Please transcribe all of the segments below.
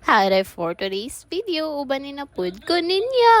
Hi for today's video, uban ni na pud ko ninya.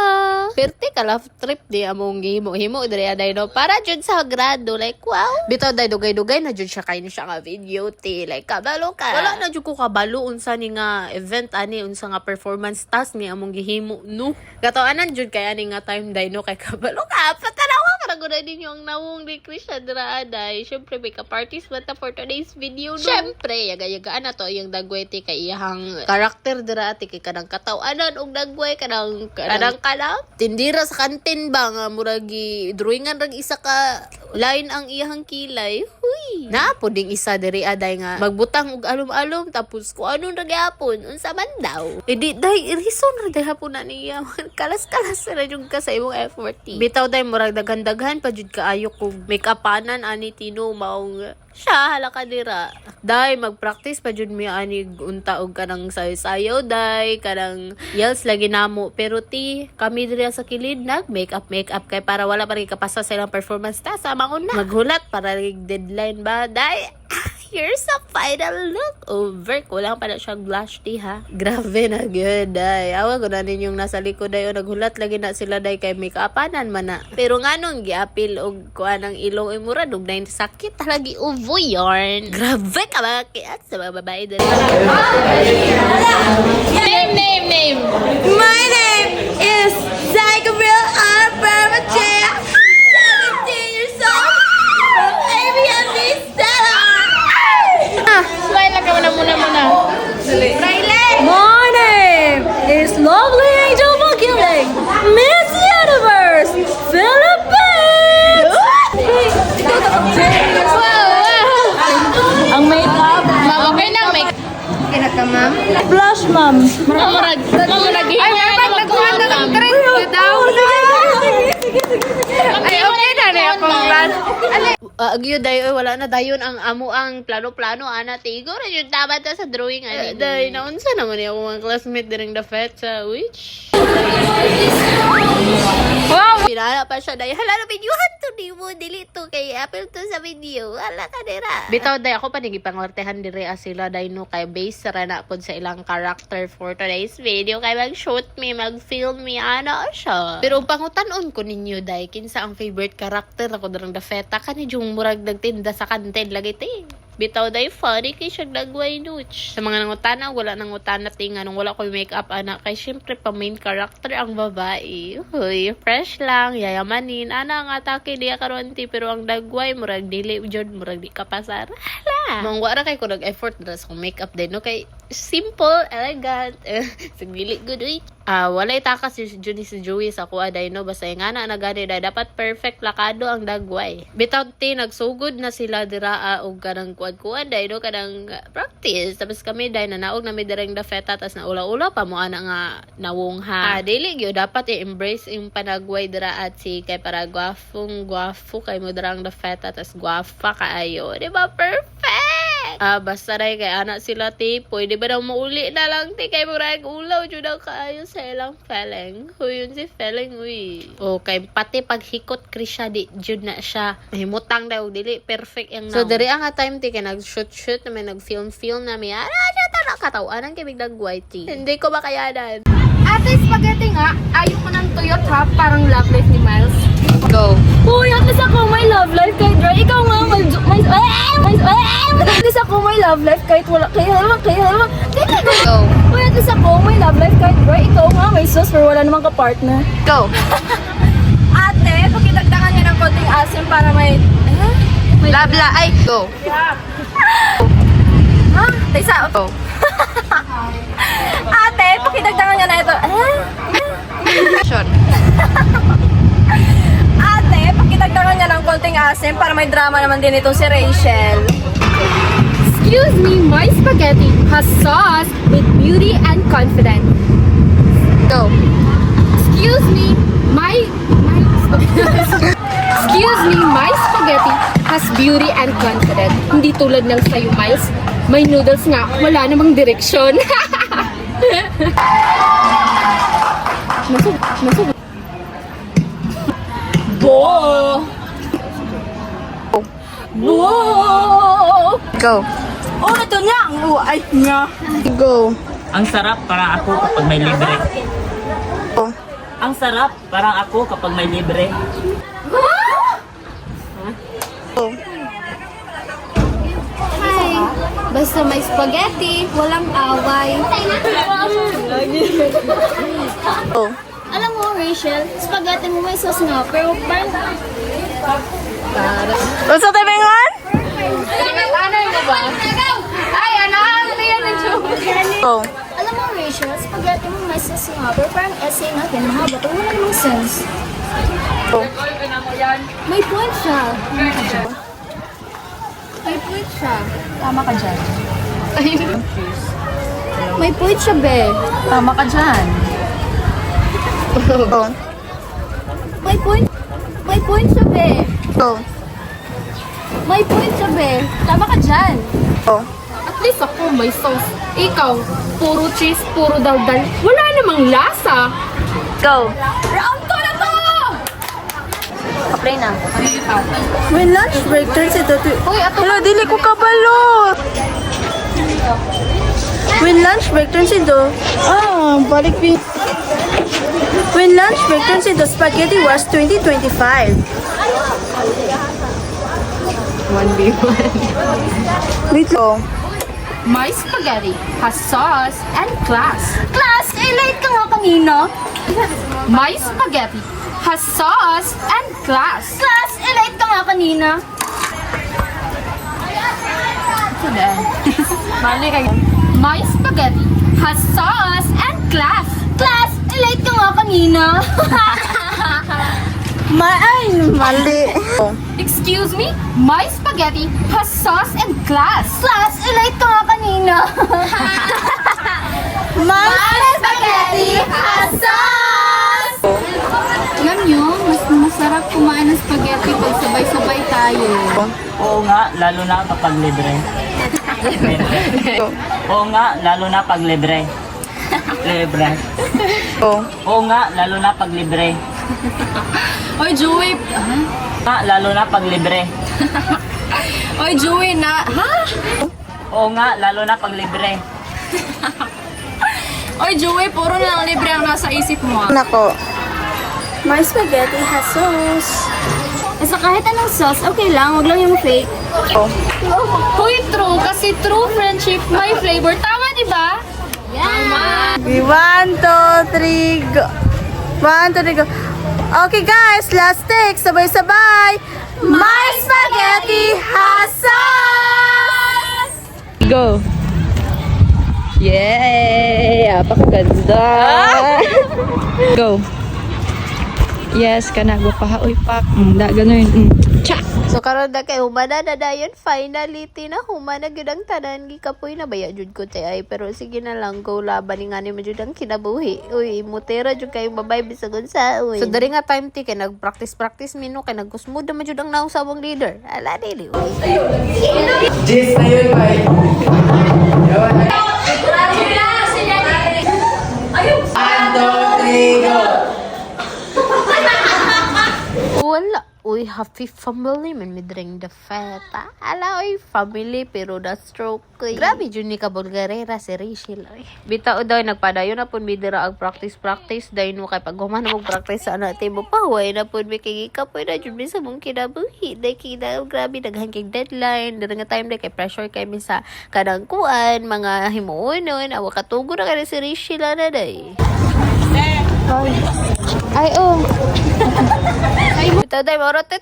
Perte ka love trip di among himo diri aday no para jud sa grado like wow. Bitaw day dugay-dugay na jud siya kay ni siya nga video ti like kabalo ka. Wala na jud ko kabalo unsa ni nga event ani unsa nga performance task ni among gihimo no. Gatoanan jud kay ani nga time day no kay kabalo ka. Patanawa para gud ninyo ang nawong ni Christian dira aday. Syempre may ka-parties bata for today's video no. Syempre yaga-yagaan na to yung dagway ti kay iyang karakter dira ati kay kanang katawanan og dagway kanang tindira sa kantin ba nga muragi drawingan rag isa ka line ang iyang kilay. Huy. Na puding isa diri aday nga magbutang og alom-alom tapos ko anon ra gyapon unsa man daw. Di day reason ra day hapon na niya. Kalas-kalas ra jud ka sa imong effort. Bitaw day murag daghan-daghan pa jud kaayo kog make-upanan ani tino maong siya hala ka dira. Day mag-practice pa jud mi ani unta og kanang sayo-sayo day kanang yells lagi namo pero ti kami diri sa kilid nag make up kay para wala pa rin kapasa sa ilang performance ta sa mauna maghulat para deadline ba day. Here's a final look over. Kulang pa na siyang blush tea ha. Grabe na good day. Awa ko na ninyong nasa likod day o naghulat lagi na sila day kay make-upanan man na. Pero nga nung giapil og kuan ang ilong imura dug na sakit talagi uvo yarn. Grabe ka mga kiat sa mga babae dali. Name. My name is Zai Gabriel Arbermache. 17 years old from ABMB Stella. Smile lang ka muna. My name is Lovely Angel Magiling, Miss Universe, Philippines. Ang makeup. Ma'am, okay na make. Kina ka, ma'am? Blush, ma'am. Mamurag. Ay, ma'am, nagkuhan na ng drink daw. Ay, okay na rin akong blush. Agyo dayo wala na dayon ang amo ang plano-plano ana tigo ra jud tama ta sa drawing ani. Day naunsa naman yung mga classmate diring the fet sa which. Wow, pinala pa siya day. Hala na videohan to di mo delete kay apple to sa video. Hala ka dira. Bitaw day ako pa nagipangortehan diri sila day no kay base ra na pod sa ilang character for today's video kay mag-shoot me, mag-film me ana siya. Pero pangutan-on ko ninyo day kinsa ang favorite character ako diring the feta kani yung murag nagtinda sa kantin lagi ting. Bitaw day funny kay siya dagway nuch. Sa mga nangutana wala nangutana ting anong wala ko makeup ana kay syempre pa main character ang babae. Hoy, fresh lang yayamanin ana ang atake diya karon ti pero ang dagway murag dili jud murag di kapasar. Hala. Mong wala kay ko nag-effort dra sa makeup din no kay simple, elegant. Sigili good uy. Walay takas si Joey sa kuha day no basta nga na nagani day dapat perfect lakado ang dagway. Bitaw ti nagsugod na sila dira og kanang kuan day no kanang practice tapos kami day nanaog na mi direng da feta tas na ula-ula pa mo ana nga nawong ha. Dili gyud dapat i-embrace yung panagway dira at si kay para gwafo kay mo dirang da feta tas gwafa kaayo. Di ba perfect? Basta ray kay ana sila ti pwede ba daw mauli na lang ti kay murag ulaw jud ang kaayo sa ilang feleng. Yun si feleng uy. Okay, pati paghikot Krisha di jud na siya. Mahimutang daw dili perfect yang now. So diri ang time ti kay nag-shoot na may nag-film na may ana siya ta nakatawanan kay biglang whitey. Hindi ko makayanan. Ate Spaghetti nga, ayaw ko ng tuyot ha, parang love life ni Miles. Go. Uy, at least ako may love life kahit dry. Ikaw nga, at least ako may love life kahit wala. Kaya Go. Uy, at least ako may love life kahit dry. Ikaw nga, may sus pero wala namang ka-partner. Go. Ate, pakitagdagan niya ng konting asim para may... Labla ay go. Ha? Taysa, Go. Ate, pakitagdagan niya na ito. Shot. Ate, pakitagdagan niya ng konting asim para may drama naman din itong si Rachel. Excuse me, my spaghetti has sauce with beauty and confidence. Go. Excuse me, my spaghetti has beauty and confidence. Hindi tulad ng sayo, Miles. May noodles nga, wala namang direksyon. Masug. Bo! Go. Oh, ito nga! Ay nga! Go. Ang sarap parang ako kapag may libre. Oh. Ang sarap parang ako kapag may libre. Oh. Hi! Basta may spaghetti, walang away. Oh. Alam mo, Rachel, spaghetti mo may sauce nga, pero parang Unsa tayo bengon? Ano yung ba? Ay, anak! Ano yan ang joke? Oh. alam mo, Rachel, spaghetti mo may sauce nga, pero parang essay natin, mahaba, pero wala namang sense. Oh. May point siya. May point siya. Tama ka dyan. May point siya, be. Tama ka dyan. Oh. May point siya, be. Oh. May point siya, be. Tama ka dyan. Oh. At least ako may sauce. Ikaw, puro cheese, puro daldal. Wala namang lasa. Go. Round 2 na to! Play na. When lunch break turns into Hello, dili ko kabalo. When lunch break turns into balik pi. When lunch break turns into Spaghetti Wars 2025. 1v1. Wait lang. My spaghetti has sauce and class. Class, late ka nga kanina. My spaghetti has sauce and class. Class, late ka nga kanina. Mali kayo. My spaghetti has sauce and class. Class, late ka nga kanina. Mali. Oh. Excuse me? My spaghetti has sauce and class. Class, late ka nga kanina. My Spaghetti has sauce! Alam nyo, mas masarap kumain ng spaghetti pag sabay-sabay tayo. Oo nga, lalo na kapag libre. Oo nga, lalo na pag libre. Libre. Oh. Oo nga, lalo na pag libre. Oy, Joey! Nga, lalo na pag libre. Oy, Joey na... Ha? Oo nga, lalo na pag libre. Oy, Joey, puro na lang libre ang nasa isip mo. Nako. My spaghetti has sauce. Basta kahit anong sauce, okay lang. Huwag lang yung fake. Oh. Hoy, true. Kasi true friendship, may flavor. Tama, di ba? Yeah! 1, 2, 3, go. 1, 2, 3, go. Okay guys, last take. Sabay-sabay. My spaghetti has sauce! Go. Yay! Apakaganda! Go. Yes, kanago pa. Uy, pak. Da, ganun. Cha! So karon na kay humana na dayon finally tina humana gyud ang tanan gikapoy na baya jud ko tay ay pero sige na lang go laban ni ngani mo jud ang kinabuhi. Uy, mutera jud kay babay bisag unsa uy. So dari nga time ti kay nagpractice mino kay nagkusmud na jud ang naong sabong leader. Ala dili. Uy. Jis na yun, bay. Ando, trigo. Wala. Uy, happy family man midring the feta. Ala, uy, family pero na stroke ko. Grabe, dyan ni kabulgarera si Rachel. Uy. Bitao daw, nagpadayo na po midira ang practice. Dahil mo kay pag humana mong practice sa natin mo pa. Huwag na po, may kagikapoy na dyan sa mong kinabuhi. Dahil kina, grabe, naghangking deadline. Dahil nga time na kay pressure kay mi sa kadangkuan, mga himuunon. Awa katugo na kaya si Rachel na day. Ay, oh. Ito,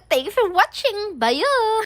thanks for watching. Bye!